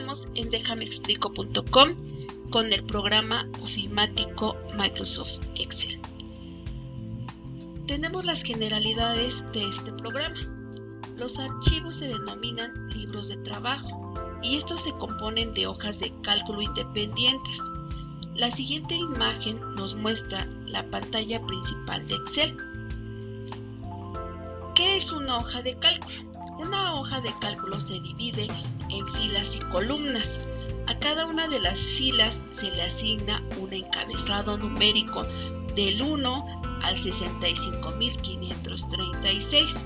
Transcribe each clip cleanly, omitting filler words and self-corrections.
Estamos en dejameexplico.com con el programa ofimático Microsoft Excel. Tenemos las generalidades de este programa. Los archivos se denominan libros de trabajo y estos se componen de hojas de cálculo independientes. La siguiente imagen nos muestra la pantalla principal de Excel. ¿Qué es una hoja de cálculo? Una hoja de cálculo se divide en filas y columnas. A cada una de las filas se le asigna un encabezado numérico del 1 al 65.536.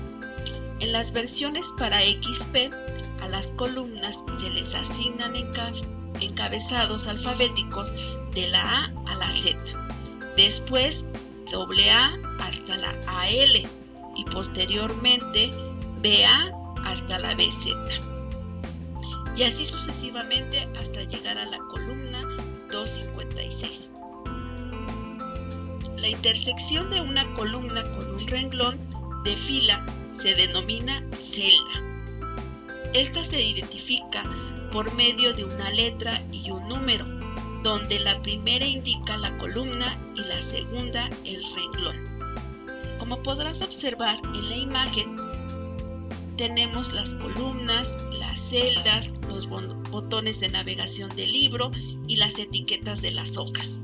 En las versiones para XP, a las columnas se les asignan encabezados alfabéticos de la A a la Z, después AA hasta la AL y posteriormente BA hasta la BZ, y así sucesivamente hasta llegar a la columna 256. La intersección de una columna con un renglón de fila se denomina celda. Esta se identifica por medio de una letra y un número, donde la primera indica la columna y la segunda el renglón. Como podrás observar en la imagen, tenemos las columnas, las celdas, los botones de navegación del libro y las etiquetas de las hojas.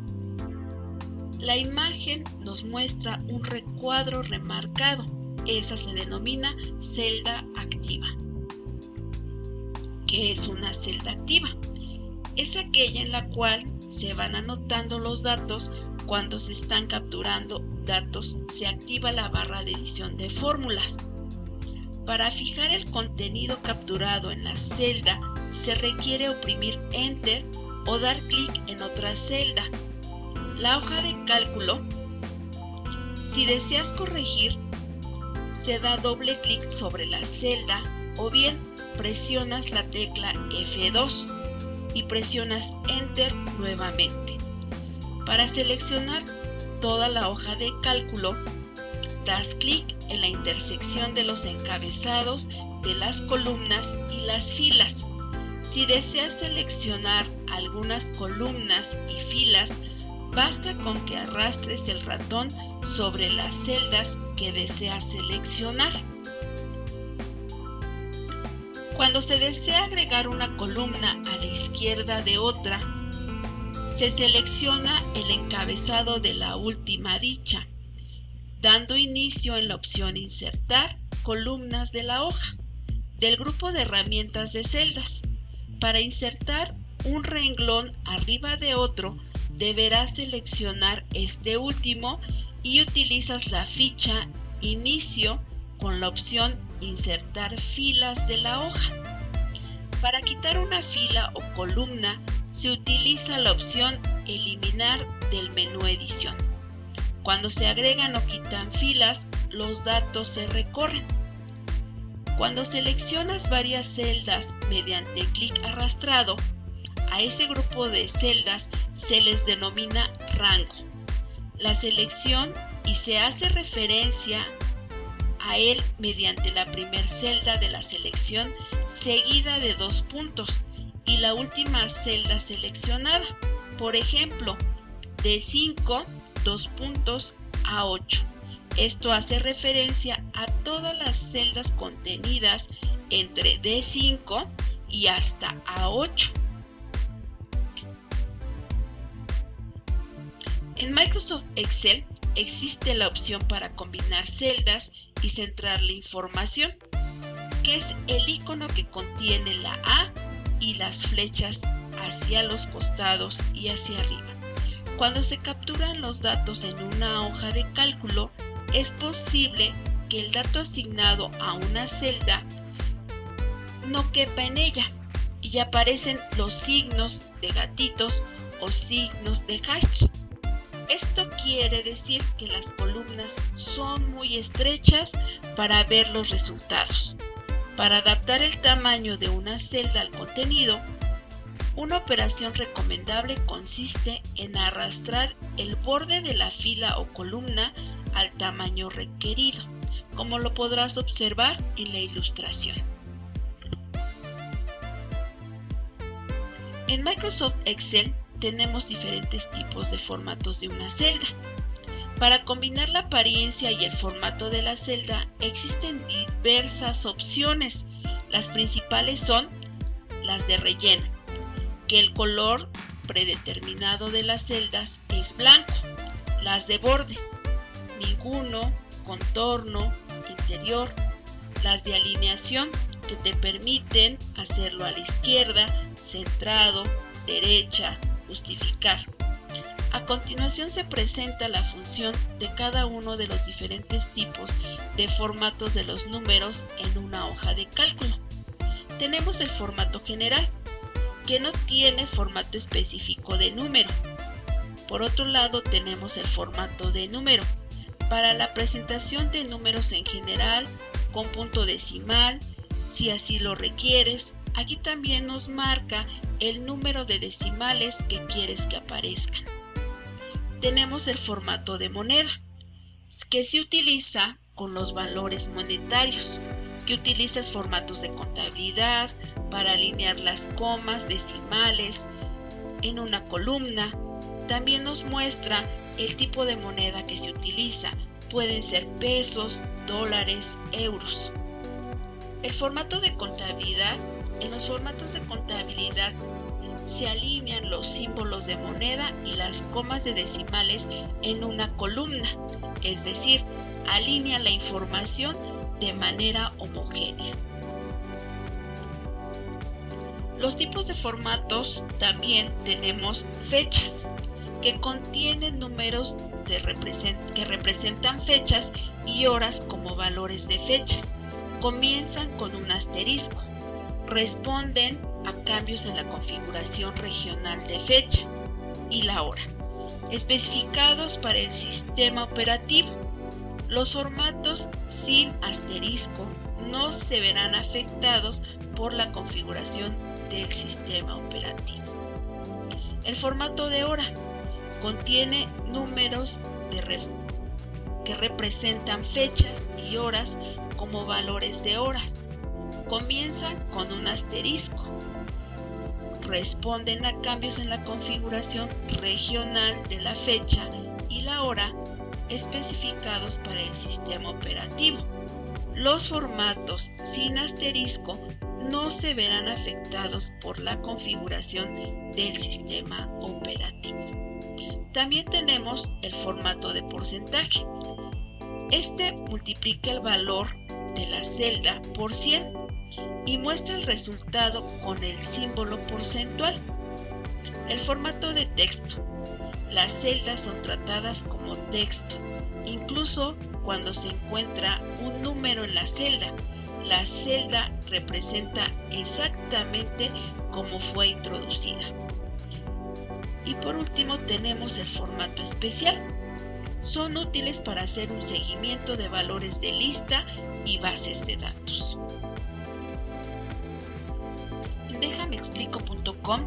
La imagen nos muestra un recuadro remarcado. Esa se denomina celda activa. ¿Qué es una celda activa? Es aquella en la cual se van anotando los datos. Cuando se están capturando datos, se activa la barra de edición de fórmulas. Para fijar el contenido capturado en la celda, se requiere oprimir Enter o dar clic en otra celda. La hoja de cálculo, si deseas corregir, se da doble clic sobre la celda o bien presionas la tecla F2 y presionas Enter nuevamente. Para seleccionar toda la hoja de cálculo, das clic en la intersección de los encabezados de las columnas y las filas. Si deseas seleccionar algunas columnas y filas, basta con que arrastres el ratón sobre las celdas que deseas seleccionar. Cuando se desea agregar una columna a la izquierda de otra, se selecciona el encabezado de la última dicha, dando inicio en la opción Insertar columnas de la hoja del grupo de herramientas de celdas. Para insertar un renglón arriba de otro, deberás seleccionar este último y utilizas la ficha Inicio con la opción Insertar filas de la hoja. Para quitar una fila o columna, se utiliza la opción Eliminar del menú Edición. Cuando se agregan o quitan filas, los datos se recorren. Cuando seleccionas varias celdas mediante clic arrastrado, a ese grupo de celdas se les denomina rango. La selección y se hace referencia a él mediante la primera celda de la selección seguida de 2 puntos y la última celda seleccionada. Por ejemplo, de 5, 2 puntos a 8. Esto hace referencia a todas las celdas contenidas entre D5 y hasta A8. En Microsoft Excel existe la opción para combinar celdas y centrar la información, que es el icono que contiene la A y las flechas hacia los costados y hacia arriba. Cuando se capturan los datos en una hoja de cálculo, es posible que el dato asignado a una celda no quepa en ella y aparecen los signos de gatitos o signos de hash. Esto quiere decir que las columnas son muy estrechas para ver los resultados. Para adaptar el tamaño de una celda al contenido, una operación recomendable consiste en arrastrar el borde de la fila o columna al tamaño requerido, como lo podrás observar en la ilustración. En Microsoft Excel tenemos diferentes tipos de formatos de una celda. Para combinar la apariencia y el formato de la celda existen diversas opciones. Las principales son las de relleno, que el color predeterminado de las celdas es blanco. Las de borde, ninguno, contorno, interior. Las de alineación, que te permiten hacerlo a la izquierda, centrado, derecha, justificar. A continuación se presenta la función de cada uno de los diferentes tipos de formatos de los números en una hoja de cálculo. Tenemos el formato general, que no tiene formato específico de número. Por otro lado, tenemos el formato de número, para la presentación de números en general, con punto decimal, si así lo requieres. Aquí también nos marca el número de decimales que quieres que aparezcan. Tenemos el formato de moneda, que se utiliza con los valores monetarios, que utilizas formatos de contabilidad para alinear las comas decimales en una columna. También nos muestra el tipo de moneda que se utiliza. Pueden ser pesos, dólares, euros. El formato de contabilidad. En los formatos de contabilidad se alinean los símbolos de moneda y las comas de decimales en una columna, es decir, alinea la información de manera homogénea. Los tipos de formatos también tenemos fechas, que contienen números que representan fechas y horas como valores de fechas. Comienzan con un asterisco. Responden a cambios en la configuración regional de fecha y la hora, especificados para el sistema operativo. Los formatos sin asterisco no se verán afectados por la configuración del sistema operativo. El formato de hora contiene números que representan fechas y horas como valores de horas. Comienzan con un asterisco. Responden a cambios en la configuración regional de la fecha y la hora especificados para el sistema operativo. Los formatos sin asterisco no se verán afectados por la configuración del sistema operativo. También tenemos el formato de porcentaje. Este multiplica el valor de la celda por 100 y muestra el resultado con el símbolo porcentual. El formato de texto. Las celdas son tratadas como texto, incluso cuando se encuentra un número en la celda. La celda representa exactamente como fue introducida. Y por último tenemos el formato especial. Son útiles para hacer un seguimiento de valores de lista y bases de datos. En déjameexplico.com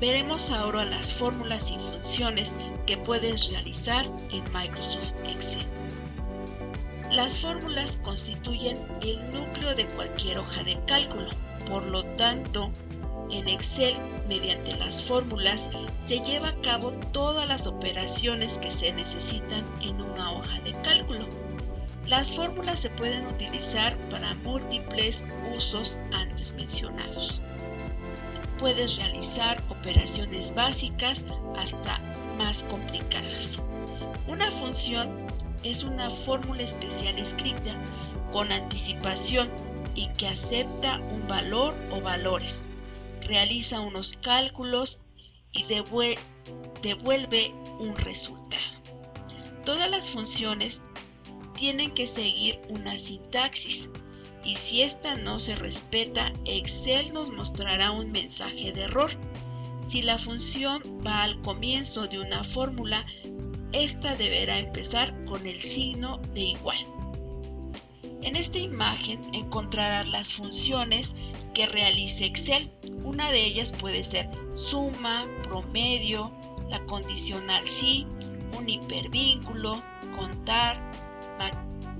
veremos ahora las fórmulas y funciones que puedes realizar en Microsoft Excel. Las fórmulas constituyen el núcleo de cualquier hoja de cálculo. Por lo tanto, en Excel, mediante las fórmulas, se lleva a cabo todas las operaciones que se necesitan en una hoja de cálculo. Las fórmulas se pueden utilizar para múltiples usos antes mencionados. Puedes realizar operaciones básicas hasta más complicadas. Una función es una fórmula especial escrita con anticipación y que acepta un valor o valores, realiza unos cálculos y devuelve un resultado. Todas las funciones tienen que seguir una sintaxis y si esta no se respeta, Excel nos mostrará un mensaje de error. Si la función va al comienzo de una fórmula, esta deberá empezar con el signo de igual. En esta imagen encontrarás las funciones que realice Excel. Una de ellas puede ser suma, promedio, la condicional si, un hipervínculo, contar,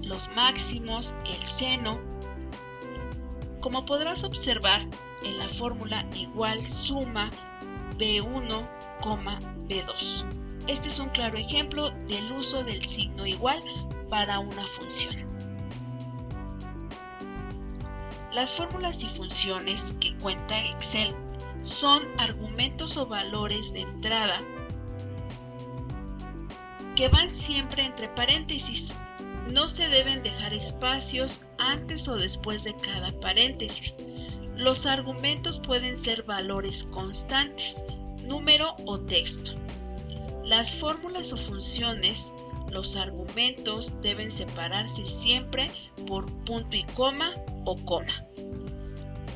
los máximos, el seno. Como podrás observar, en la fórmula igual suma B1, B2. Este es un claro ejemplo del uso del signo igual para una función. Las fórmulas y funciones que cuenta Excel son argumentos o valores de entrada que van siempre entre paréntesis. No se deben dejar espacios antes o después de cada paréntesis. Los argumentos pueden ser valores constantes, número o texto. Las fórmulas o funciones, los argumentos deben separarse siempre por punto y coma o coma.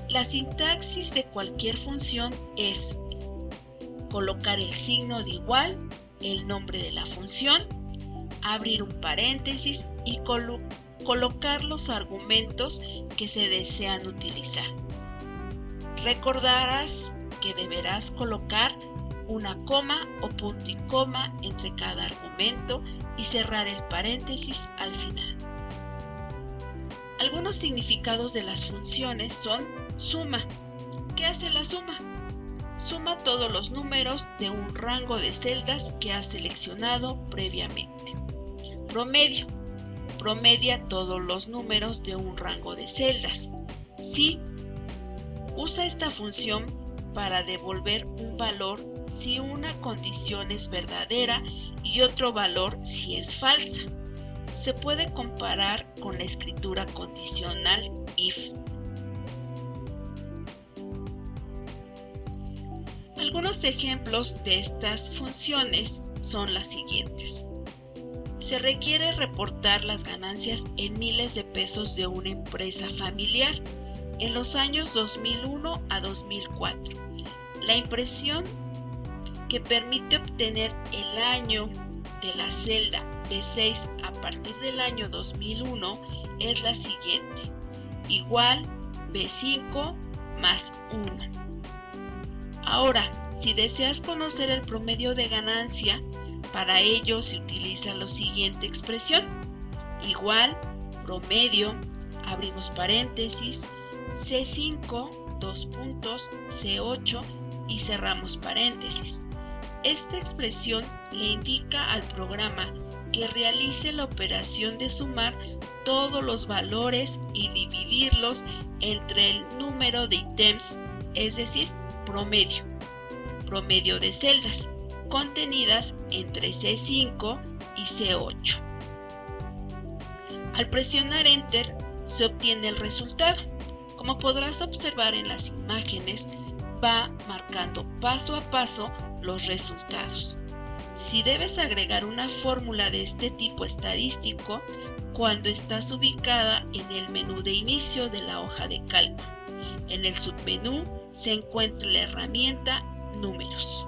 La sintaxis de cualquier función es colocar el signo de igual, el nombre de la función, abrir un paréntesis y colocar los argumentos que se desean utilizar. Recordarás que deberás colocar una coma o punto y coma entre cada argumento y cerrar el paréntesis al final. Algunos significados de las funciones son suma. ¿Qué hace la suma? Suma todos los números de un rango de celdas que has seleccionado previamente. Promedio. Promedia todos los números de un rango de celdas. Si usa esta función para devolver un valor si una condición es verdadera y otro valor si es falsa. Se puede comparar con la escritura condicional if. Algunos ejemplos de estas funciones son las siguientes. Se requiere reportar las ganancias en miles de pesos de una empresa familiar en los años 2001 a 2004. La impresión que permite obtener el año de la celda B6 a partir del año 2001 es la siguiente: igual B5 más 1. Ahora, si deseas conocer el promedio de ganancia, para ello se utiliza la siguiente expresión: igual promedio, abrimos paréntesis, C5, dos puntos, C8 y cerramos paréntesis. Esta expresión le indica al programa que realice la operación de sumar todos los valores y dividirlos entre el número de ítems, es decir, promedio de celdas contenidas entre C5 y C8. Al presionar Enter se obtiene el resultado. Como podrás observar en las imágenes, va marcando paso a paso los resultados. Si debes agregar una fórmula de este tipo estadístico, cuando estás ubicada en el menú de inicio de la hoja de cálculo, en el submenú se encuentra la herramienta Números.